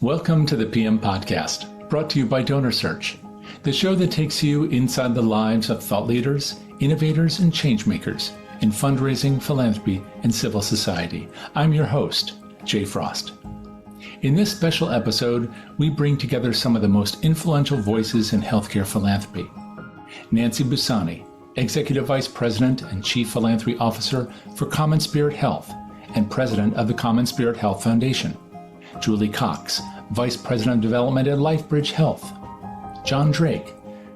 Welcome to the PM Podcast, brought to you by DonorSearch, the show that takes you inside the lives of thought leaders, innovators, and changemakers in fundraising, philanthropy, and civil society. I'm your host, Jay Frost. In this special episode, we bring together some of the most influential voices in healthcare philanthropy. Nancy Bussani, Executive Vice President and Chief Philanthropy Officer for CommonSpirit Health and President of the CommonSpirit Health Foundation. Julie Cox, Vice President of Development at LifeBridge Health. John Drake,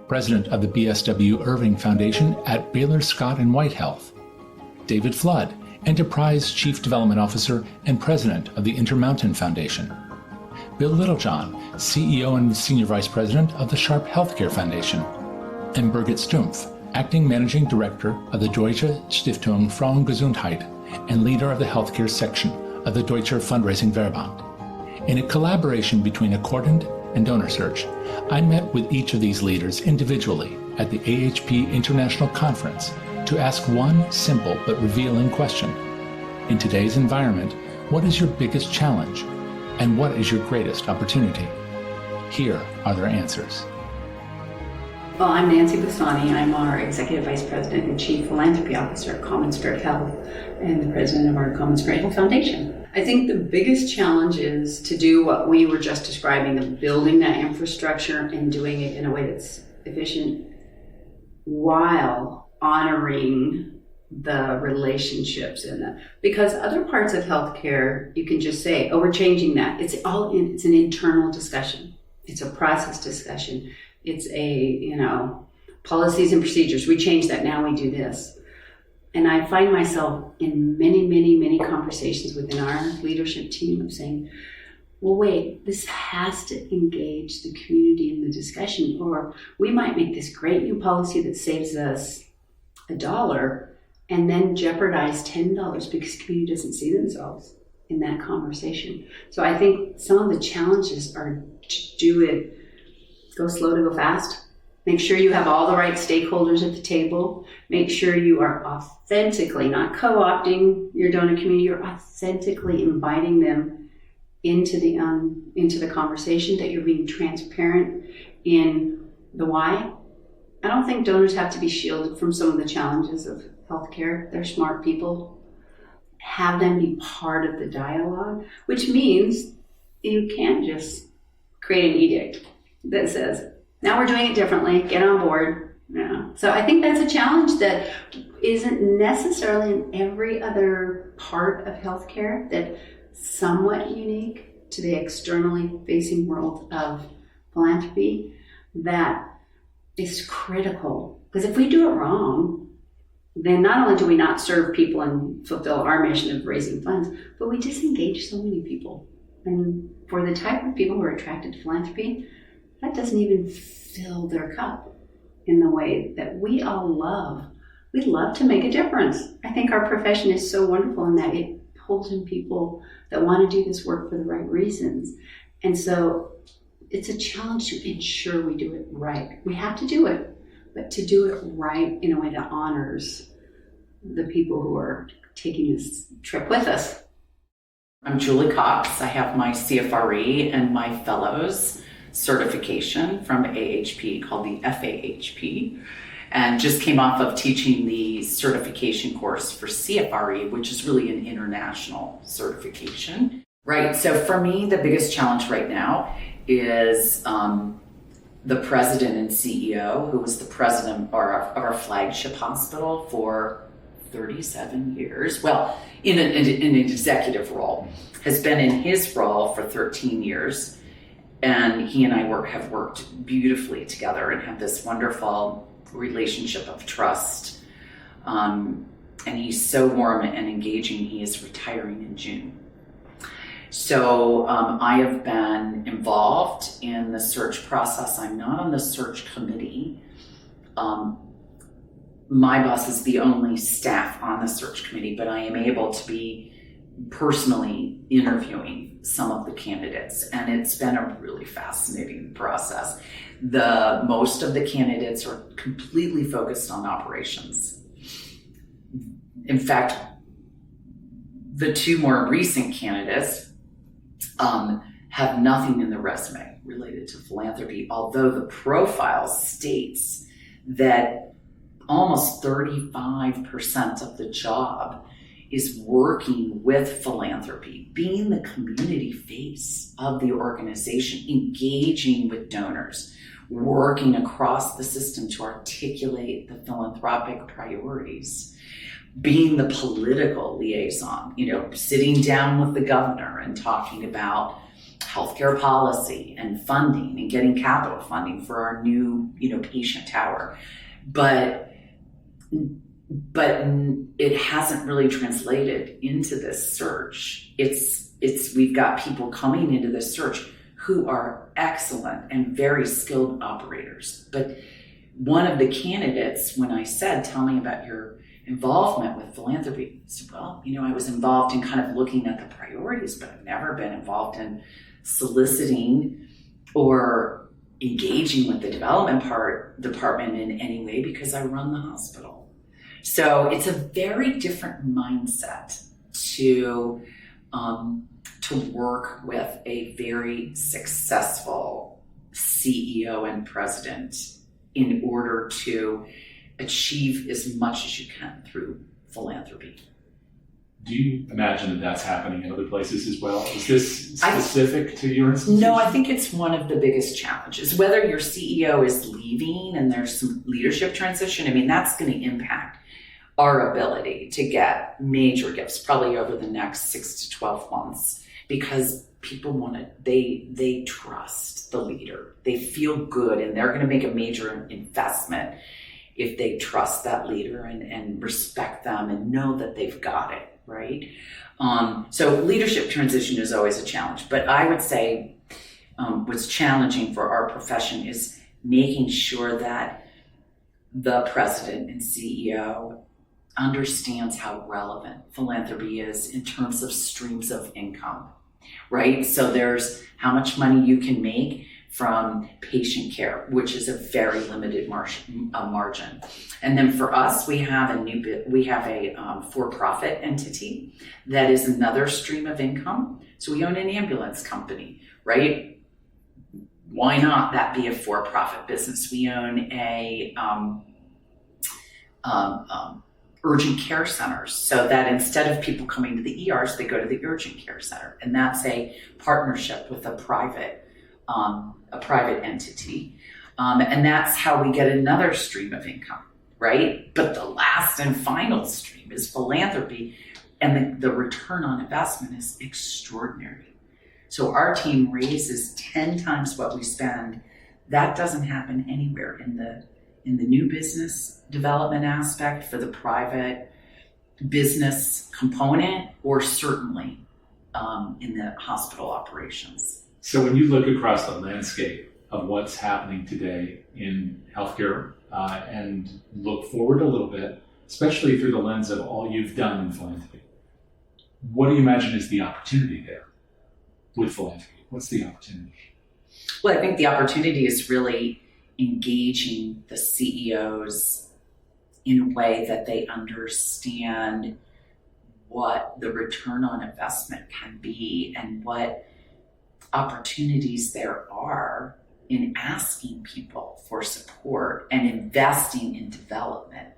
President of the BSW Irving Foundation at Baylor Scott White Health. David Flood, Enterprise Chief Development Officer and President of the Intermountain Foundation. Bill Littlejohn, CEO and Senior Vice President of the Sharp Healthcare Foundation. And Birgit Stumpf, Acting Managing Director of the Deutsche Stiftung Frauengesundheit and leader of the healthcare section of the Deutscher Fundraising Verband. In a collaboration between Accordant and DonorSearch, I met with each of these leaders individually at the AHP International Conference to ask one simple but revealing question. In today's environment, what is your biggest challenge? And what is your greatest opportunity? Here are their answers. Well, I'm Nancy Bussani. I'm our Executive Vice President and Chief Philanthropy Officer at CommonSpirit Health and the President of our CommonSpirit Health Foundation. I think the biggest challenge is to do what we were just describing, of building that infrastructure and doing it in a way that's efficient while honoring the relationships in that. Because other parts of healthcare, you can just say, oh, we're changing that. It's an internal discussion. It's a process discussion. It's policies and procedures. We change that, now we do this. And I find myself in many conversations within our leadership team of saying, well, wait, this has to engage the community in the discussion, or we might make this great new policy that saves us $1 and then jeopardize $10 because the community doesn't see themselves in that conversation. So I think some of the challenges are to do it, go slow to go fast. Make sure you have all the right stakeholders at the table. Make sure you are authentically, not co-opting your donor community, you're authentically inviting them into the conversation, that you're being transparent in the why. I don't think donors have to be shielded from some of the challenges of healthcare. They're smart people. Have them be part of the dialogue, which means you can't just create an edict that says, now we're doing it differently, get on board. Yeah. So I think that's a challenge that isn't necessarily in every other part of healthcare, that's somewhat unique to the externally facing world of philanthropy, that is critical. Because if we do it wrong, then not only do we not serve people and fulfill our mission of raising funds, but we disengage so many people. And for the type of people who are attracted to philanthropy, that doesn't even fill their cup in the way that we all love. We love to make a difference. I think our profession is so wonderful in that it pulls in people that want to do this work for the right reasons. And so it's a challenge to ensure we do it right. We have to do it, but to do it right in a way that honors the people who are taking this trip with us. I'm Julie Cox. I have my CFRE and my fellows certification from AHP called the FAHP, and just came off of teaching the certification course for CFRE, which is really an international certification. Right, so for me, the biggest challenge right now is the president and CEO, who was the president of our flagship hospital for 37 years, well, in an executive role, has been in his role for 13 years. And he and I have worked beautifully together and have this wonderful relationship of trust. And he's so warm and engaging. He is retiring in June. So I have been involved in the search process. I'm not on the search committee. My boss is the only staff on the search committee, but I am able to be personally interviewing some of the candidates, and it's been a really fascinating process. Most of the candidates are completely focused on operations. In fact, the two more recent candidates have nothing in the resume related to philanthropy, although the profile states that almost 35% of the job is working with philanthropy, being the community face of the organization, engaging with donors, working across the system to articulate the philanthropic priorities, being the political liaison, sitting down with the governor and talking about healthcare policy and funding and getting capital funding for our new, patient tower. But it hasn't really translated into this search. We've got people coming into this search who are excellent and very skilled operators. But one of the candidates, when I said, tell me about your involvement with philanthropy, said, well, I was involved in kind of looking at the priorities, but I've never been involved in soliciting or engaging with the development department in any way because I run the hospital. So it's a very different mindset to work with a very successful CEO and president in order to achieve as much as you can through philanthropy. Do you imagine that that's happening in other places as well? Is this specific to your institution? No, I think it's one of the biggest challenges. Whether your CEO is leaving and there's some leadership transition, that's going to impact our ability to get major gifts probably over the next 6 to 12 months because people they trust the leader. They feel good and they're going to make a major investment if they trust that leader and respect them and know that they've got it, right? So leadership transition is always a challenge, but I would say what's challenging for our profession is making sure that the president and CEO understands how relevant philanthropy is in terms of streams of income, right? So there's how much money you can make from patient care, which is a very limited margin. And then for us, we have a for-profit entity that is another stream of income. So we own an ambulance company, right? Why not that be a for-profit business? We own a urgent care centers, so that instead of people coming to the ERs, they go to the urgent care center, and that's a partnership with a private entity, and that's how we get another stream of income, right? But the last and final stream is philanthropy, and the return on investment is extraordinary. So our team raises 10 times what we spend. That doesn't happen anywhere in the new business development aspect for the private business component, or certainly in the hospital operations. So when you look across the landscape of what's happening today in healthcare and look forward a little bit, especially through the lens of all you've done in philanthropy, what do you imagine is the opportunity there with philanthropy? What's the opportunity? Well, I think the opportunity is really engaging the CEOs in a way that they understand what the return on investment can be and what opportunities there are in asking people for support and investing in development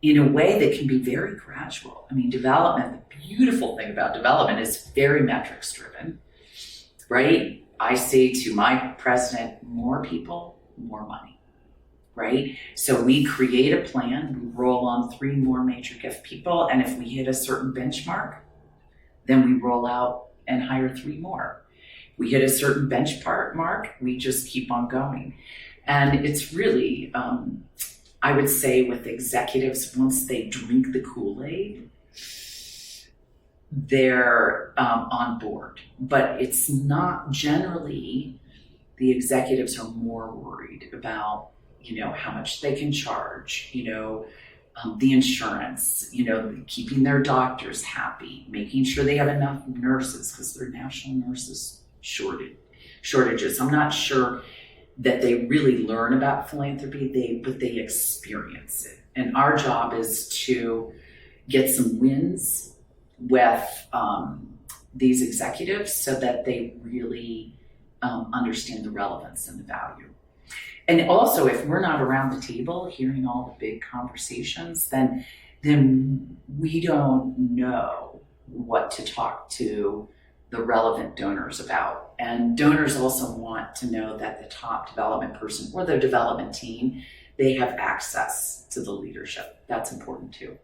in a way that can be very gradual. Development, the beautiful thing about development is very metrics driven, right? I say to my president, more people, more money, right? So we create a plan, we roll on 3 more major gift people, and if we hit a certain benchmark, then we roll out and hire 3 more. We hit a certain benchmark, we just keep on going. And it's really, I would say with executives, once they drink the Kool-Aid, they're on board. But it's not generally, the executives are more worried about, how much they can charge, the insurance, keeping their doctors happy, making sure they have enough nurses because there are national nurses shortages. I'm not sure that they really learn about philanthropy, but they experience it. And our job is to get some wins with these executives so that they really understand the relevance and the value. And also, if we're not around the table hearing all the big conversations, then we don't know what to talk to the relevant donors about. And donors also want to know that the top development person or their development team, they have access to the leadership. That's important too.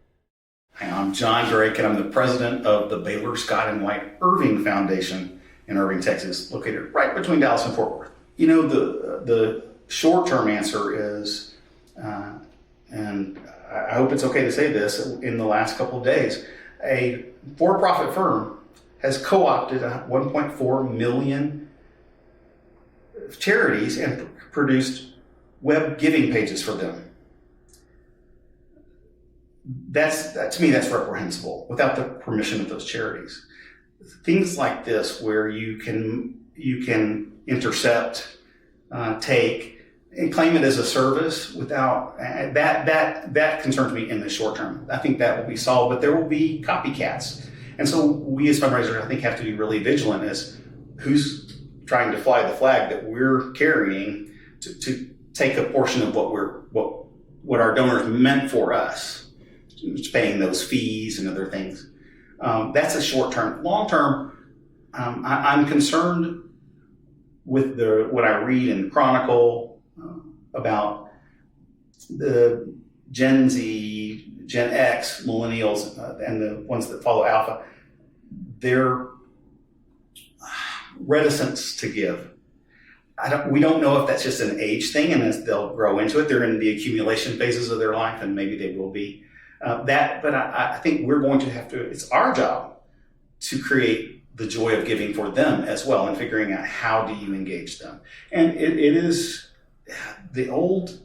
Hi, I'm John Drake, and I'm the president of the Baylor Scott White Irving Foundation in Irving, Texas, located right between Dallas and Fort Worth. You know, the short-term answer is, and I hope it's okay to say this, in the last couple of days, a for-profit firm has co-opted 1.4 million charities and produced web giving pages for them. To me, that's reprehensible without the permission of those charities. Things like this, where you can intercept, take, and claim it as a service without that concerns me in the short term. I think that will be solved, but there will be copycats. And so we as fundraisers, I think, have to be really vigilant as who's trying to fly the flag that we're carrying to take a portion of what our donors meant for us, paying those fees and other things. That's a short term. Long term, I'm concerned with what I read in Chronicle about the Gen Z, Gen X, millennials, and the ones that follow Alpha, their reticence to give. We don't know if that's just an age thing, and as they'll grow into it, they're in the accumulation phases of their life, and maybe they will be. But I think we're going to have to, it's our job to create the joy of giving for them as well, and figuring out how do you engage them. And it is, the old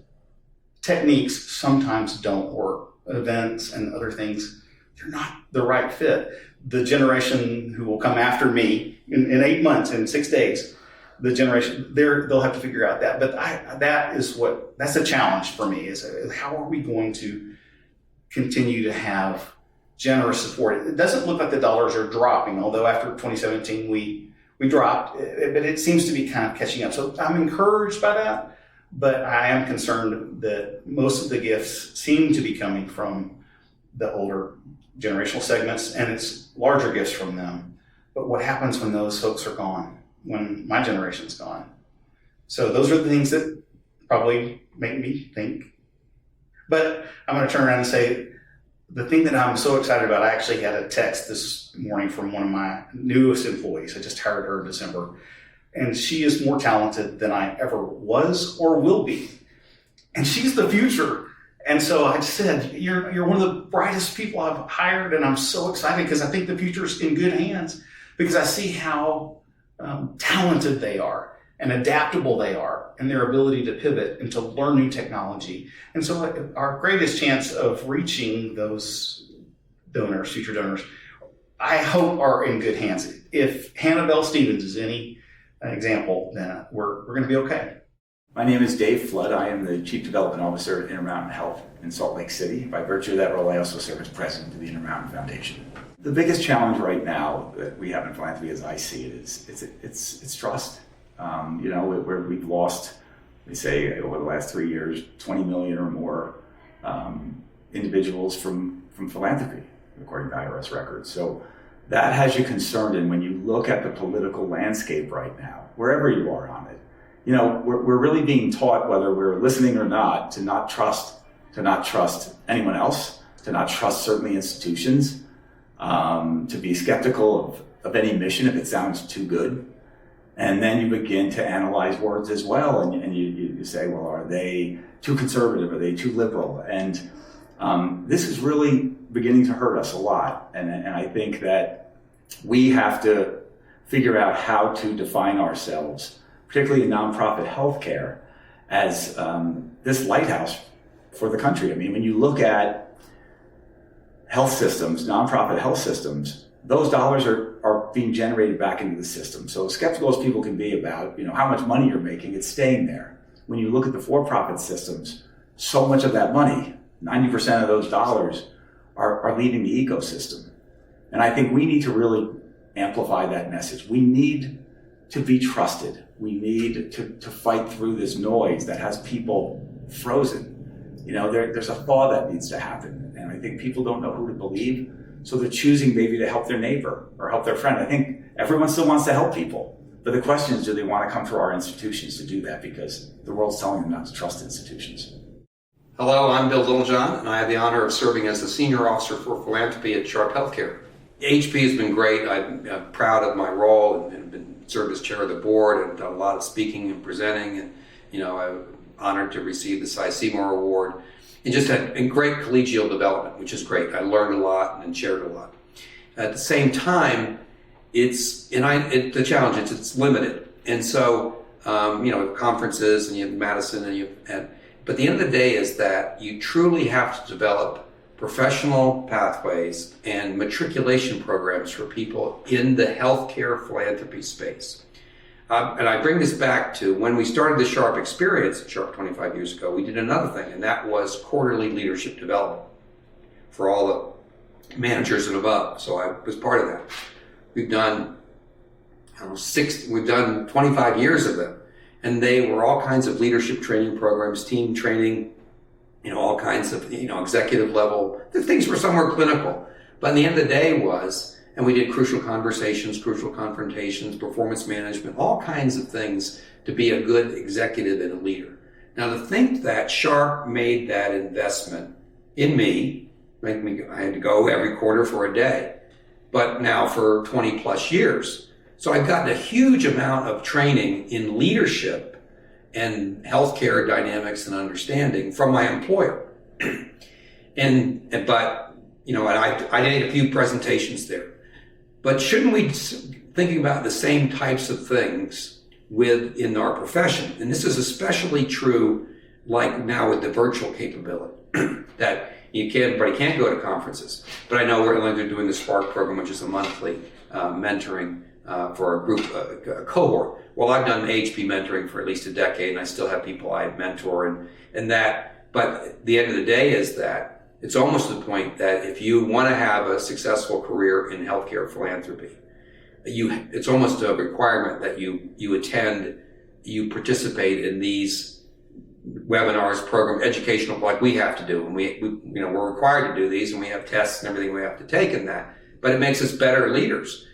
techniques sometimes don't work. Events and other things, they're not the right fit. The generation who will come after me in 8 months, in 6 days, the generation, they'll have to figure out that. But that's a challenge for me, is how are we going to continue to have generous support? It doesn't look like the dollars are dropping, although after 2017 we dropped, but it seems to be kind of catching up. So I'm encouraged by that, but I am concerned that most of the gifts seem to be coming from the older generational segments, and it's larger gifts from them. But what happens when those folks are gone, when my generation's gone? So those are the things that probably make me think. But I'm going to turn around and say, the thing that I'm so excited about, I actually had a text this morning from one of my newest employees. I just hired her in December. And she is more talented than I ever was or will be. And she's the future. And so I said, you're one of the brightest people I've hired, and I'm so excited because I think the future's in good hands, because I see how talented they are and adaptable they are, and their ability to pivot and to learn new technology. And so our greatest chance of reaching those donors, future donors, I hope are in good hands. If Hannah Bell Stevens is any example, then we're going to be okay. My name is Dave Flood. I am the Chief Development Officer at Intermountain Health in Salt Lake City. By virtue of that role, I also serve as President of the Intermountain Foundation. The biggest challenge right now that we have in philanthropy, as I see it, is it's trust. Where we've lost, they say, over the last 3 years, 20 million or more individuals from philanthropy, according to IRS records. So that has you concerned. And when you look at the political landscape right now, wherever you are on it, we're really being taught, whether we're listening or not, to not trust anyone else, to not trust certainly institutions, to be skeptical of any mission if it sounds too good. And then you begin to analyze words as well, and you say, well, are they too conservative? Are they too liberal? And this is really beginning to hurt us a lot. And I think that we have to figure out how to define ourselves, particularly in nonprofit healthcare, as this lighthouse for the country. I mean, when you look at health systems, nonprofit health systems, those dollars are being generated back into the system. So skeptical as people can be about, how much money you're making, it's staying there. When you look at the for-profit systems, so much of that money, 90% of those dollars are leaving the ecosystem. And I think we need to really amplify that message. We need to be trusted. We need to fight through this noise that has people frozen. There's a thaw that needs to happen. And I think people don't know who to believe. So they're choosing maybe to help their neighbor or help their friend. I think everyone still wants to help people. But the question is, do they want to come to our institutions to do that? Because the world's telling them not to trust institutions. Hello, I'm Bill Littlejohn, and I have the honor of serving as the Senior Officer for Philanthropy at Sharp Healthcare. AHP has been great. I'm proud of my role and been served as chair of the board and done a lot of speaking and presenting. And, I'm honored to receive the Cy Seymour Award and just had a great collegial development, which is great. I learned a lot and shared a lot. At the same time, the challenge is it's limited. And so, conferences and you have Madison but the end of the day is that you truly have to develop professional pathways and matriculation programs for people in the healthcare philanthropy space. And I bring this back to when we started the Sharp experience at Sharp 25 years ago, we did another thing, and that was quarterly leadership development for all the managers and above. So I was part of that. We've done 25 years of them. And they were all kinds of leadership training programs, team training, all kinds of, executive level. The things were somewhere clinical. But in the end of the day and we did crucial conversations, crucial confrontations, performance management, all kinds of things to be a good executive and a leader. Now, to think that Sharp made that investment in me, I had to go every quarter for a day, but now for 20 plus years. So I've gotten a huge amount of training in leadership and healthcare dynamics and understanding from my employer. I did a few presentations there. But shouldn't we thinking about the same types of things in our profession? And this is especially true like now with the virtual capability that everybody can't go to conferences. But I know they're doing the Spark program, which is a monthly mentoring for a group, a cohort. Well, I've done AHP mentoring for at least a decade, and I still have people I mentor and that. But at the end of the day is that it's almost to the point that if you want to have a successful career in healthcare philanthropy, it's almost a requirement that you attend, you participate in these webinars, program, educational, like we have to do. And we're required to do these, and we have tests and everything we have to take in that. But it makes us better leaders.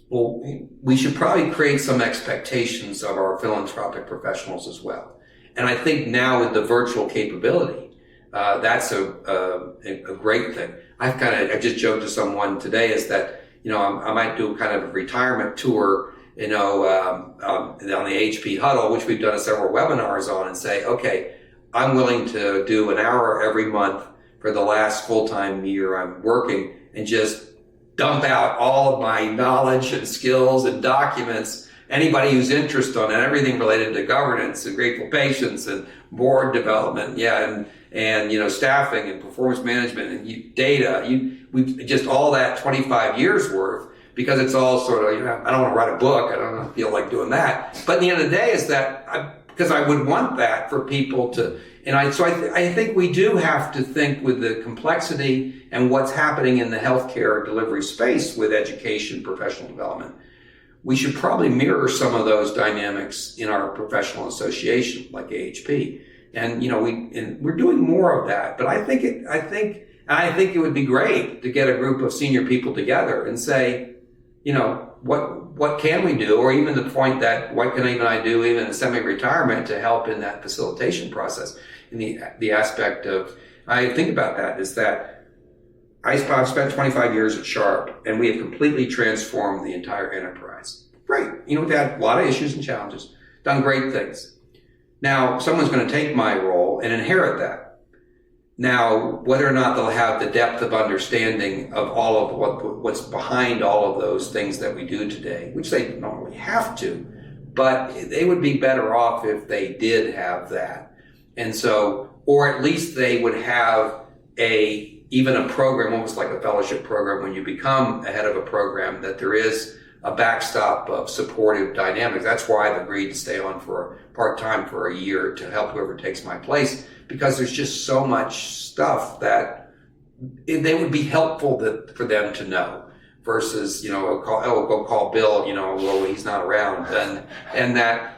Well, we should probably create some expectations of our philanthropic professionals as well. And I think now with the virtual capability, that's a great thing. I just joked to someone today is that, I might do kind of a retirement tour, on the AHP huddle, which we've done several webinars on, and say, okay, I'm willing to do an hour every month for the last full-time year I'm working and just dump out all of my knowledge and skills and documents, anybody who's interested on it, everything related to governance and grateful patients and board development, and staffing and performance management and data. We've just all that 25 years worth, because it's all sort of, I don't want to write a book. I don't feel like doing that. But at the end of the day is that because I would want that for people to, I think we do have to think with the complexity and what's happening in the healthcare delivery space with education, professional development. We should probably mirror some of those dynamics in our professional association like AHP. And, we're doing more of that. But I think it would be great to get a group of senior people together and say, what can we do? Or even the point that what can even I do even in semi-retirement to help in that facilitation process? And the aspect of, I think about that is that I've spent 25 years at Sharp, and we have completely transformed the entire enterprise. Great. We've had a lot of issues and challenges, done great things. Now, someone's going to take my role and inherit that. Now, whether or not they'll have the depth of understanding of all of what's behind all of those things that we do today, which they normally have to, but they would be better off if they did have that. And so, or at least they would have even a program, almost like a fellowship program, when you become a head of a program, that there is a backstop of supportive dynamics. That's why I've agreed to stay on for part-time for a year to help whoever takes my place, because there's just so much stuff that they would be helpful for them to know. versus, we'll go call Bill, well, he's not around. And that's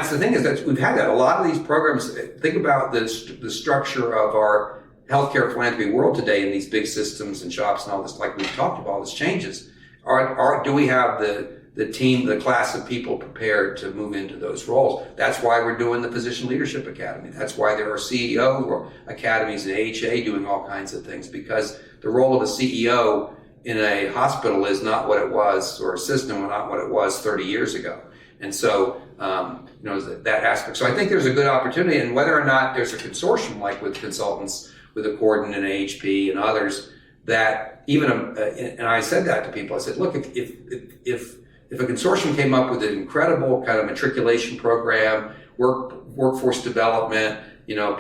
the thing, is that we've had that. A lot of these programs, think about the structure of our healthcare philanthropy world today in these big systems and shops and all this, like we've talked about, all this changes. Do we have the team, the class of people prepared to move into those roles? That's why we're doing the Physician Leadership Academy. That's why there are CEO academies and AHA doing all kinds of things, because the role of a CEO in a hospital is not what it was, or a system not what it was 30 years ago. And so, that aspect. So I think there's a good opportunity, and whether or not there's a consortium like with consultants, with Accordant and AHP and others, that even, and I said that to people, I said, look, if a consortium came up with an incredible kind of matriculation program, workforce development,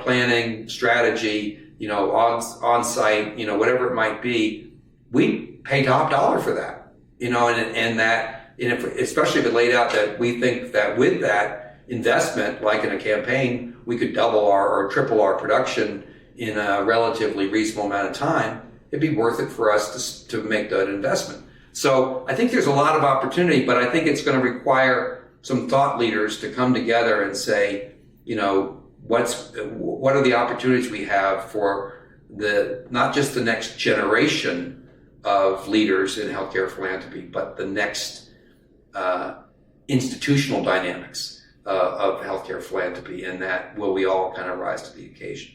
planning, strategy, on-site, whatever it might be, we pay top dollar for that, especially if it laid out that we think that with that investment, like in a campaign, we could double or triple our production in a relatively reasonable amount of time, it'd be worth it for us to make that investment. So I think there's a lot of opportunity, but I think it's going to require some thought leaders to come together and say, what are the opportunities we have for not just the next generation of leaders in healthcare philanthropy, but the next institutional dynamics of healthcare philanthropy, and that will we all kind of rise to the occasion.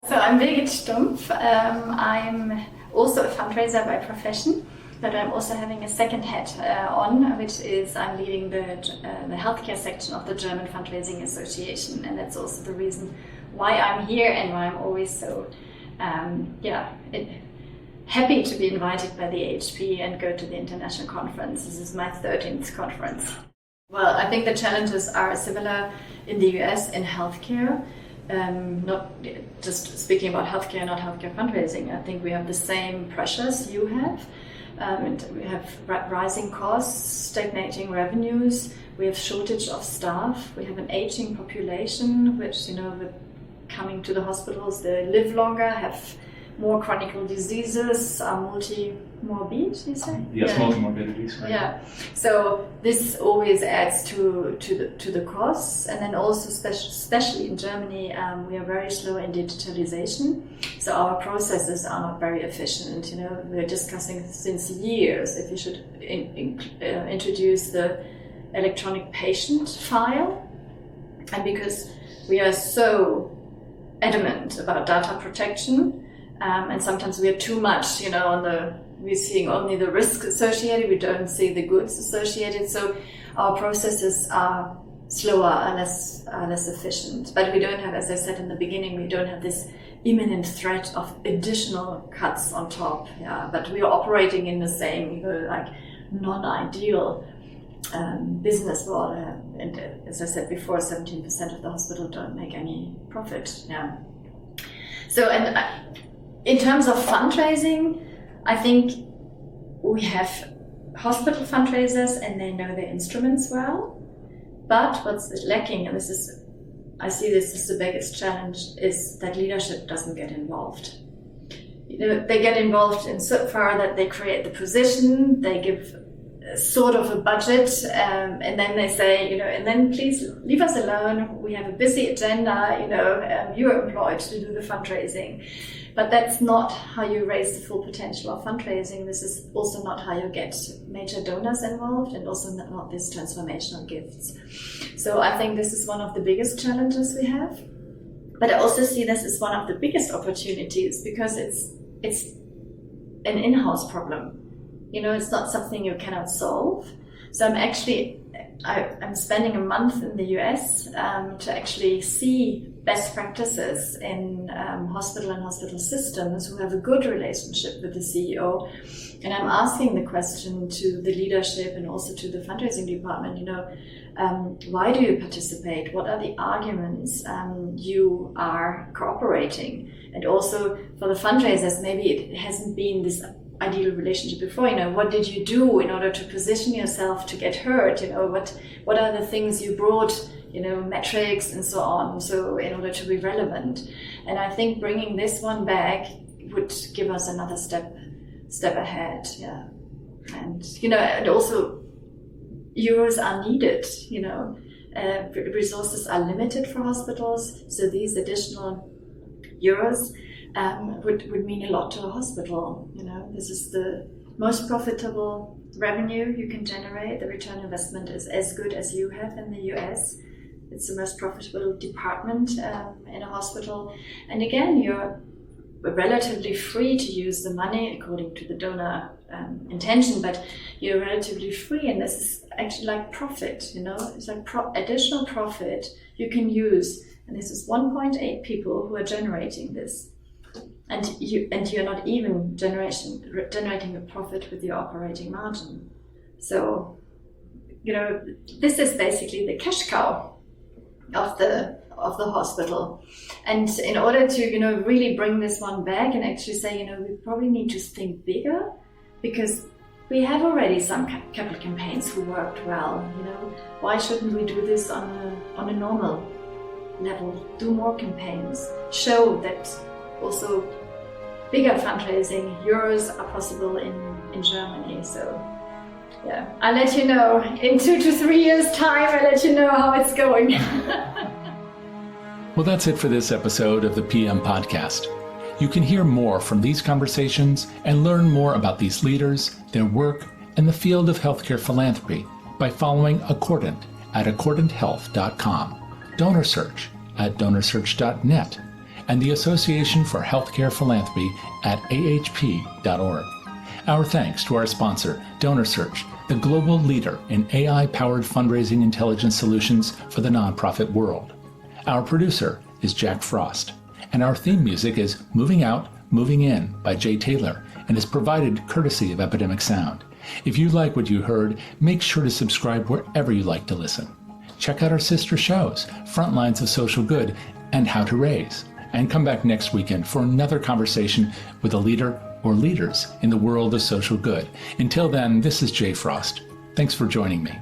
So I'm Birgit Stumpf. I'm also a fundraiser by profession, but I'm also having a second hat on, which is I'm leading the healthcare section of the German Fundraising Association, and that's also the reason why I'm here and why I'm always so happy to be invited by the AHP and go to the international conference. This is my 13th conference. Well, I think the challenges are similar in the US in healthcare. Not just speaking about healthcare, not healthcare fundraising. I think we have the same pressures you have. We have rising costs, stagnating revenues. We have shortage of staff. We have an aging population, which, with coming to the hospitals, they live longer, have more chronic diseases, are multi-morbid, you say? Yes, multi-morbidities, right? Yeah. So this always adds to the costs, and then also especially in Germany, we are very slow in digitalization. So our processes are not very efficient. We're discussing since years if you should introduce the electronic patient file, and because we are so adamant about data protection. And sometimes we are too much, we're seeing only the risk associated, we don't see the goods associated. So our processes are slower, are less efficient. But we don't have, as I said in the beginning, we don't have this imminent threat of additional cuts on top. Yeah, but we are operating in the same, non-ideal business world. And as I said before, 17% of the hospital don't make any profit. Yeah. So, in terms of fundraising, I think we have hospital fundraisers and they know their instruments well. But what's lacking, and I see this as the biggest challenge, is that leadership doesn't get involved. They get involved in so far that they create the position, they give sort of a budget, and then they say, and then please leave us alone. We have a busy agenda, you're employed to do the fundraising. But that's not how you raise the full potential of fundraising. This is also not how you get major donors involved, and also not these transformational gifts. So I think this is one of the biggest challenges we have. But I also see this as one of the biggest opportunities, because it's an in-house problem. It's not something you cannot solve. So I'm spending a month in the US to actually see best practices in hospital and hospital systems who have a good relationship with the CEO. And I'm asking the question to the leadership and also to the fundraising department, why do you participate? What are the arguments you are cooperating? And also for the fundraisers, maybe it hasn't been this ideal relationship before. What did you do in order to position yourself to get heard? What are the things you brought, metrics and so on, so in order to be relevant. And I think bringing this one back would give us another step step ahead. Yeah, and and also euros are needed. Resources are limited for hospitals, so these additional euros would mean a lot to a hospital. This is the most profitable revenue you can generate. The return on investment is as good as you have in the US. It's the most profitable department in a hospital. And again, you're relatively free to use the money according to the donor intention, but you're relatively free, and this is actually like profit. It's like additional profit you can use, and this is 1.8 people who are generating this. And you're not even generating a profit with your operating margin. So, this is basically the cash cow of the hospital. And in order to really bring this one back and actually say, we probably need to think bigger, because we have already some capital campaigns who worked well. Why shouldn't we do this on a normal level? Do more campaigns, show that also bigger fundraising euros are possible in Germany. So yeah, I'll let you know in 2 to 3 years' time. I'll let you know how it's going. Well, that's it for this episode of the PM Podcast. You can hear more from these conversations and learn more about these leaders, their work, and the field of healthcare philanthropy by following Accordant at AccordantHealth.com, DonorSearch at DonorSearch.net, and the Association for Healthcare Philanthropy at AHP.org. Our thanks to our sponsor, DonorSearch, the global leader in AI-powered fundraising intelligence solutions for the nonprofit world. Our producer is Jack Frost, and our theme music is Moving Out, Moving In by Jay Taylor and is provided courtesy of Epidemic Sound. If you like what you heard, make sure to subscribe wherever you like to listen. Check out our sister shows, Frontlines of Social Good and How to Raise, and come back next weekend for another conversation with a leader or leaders in the world of social good. Until then, this is Jay Frost. Thanks for joining me.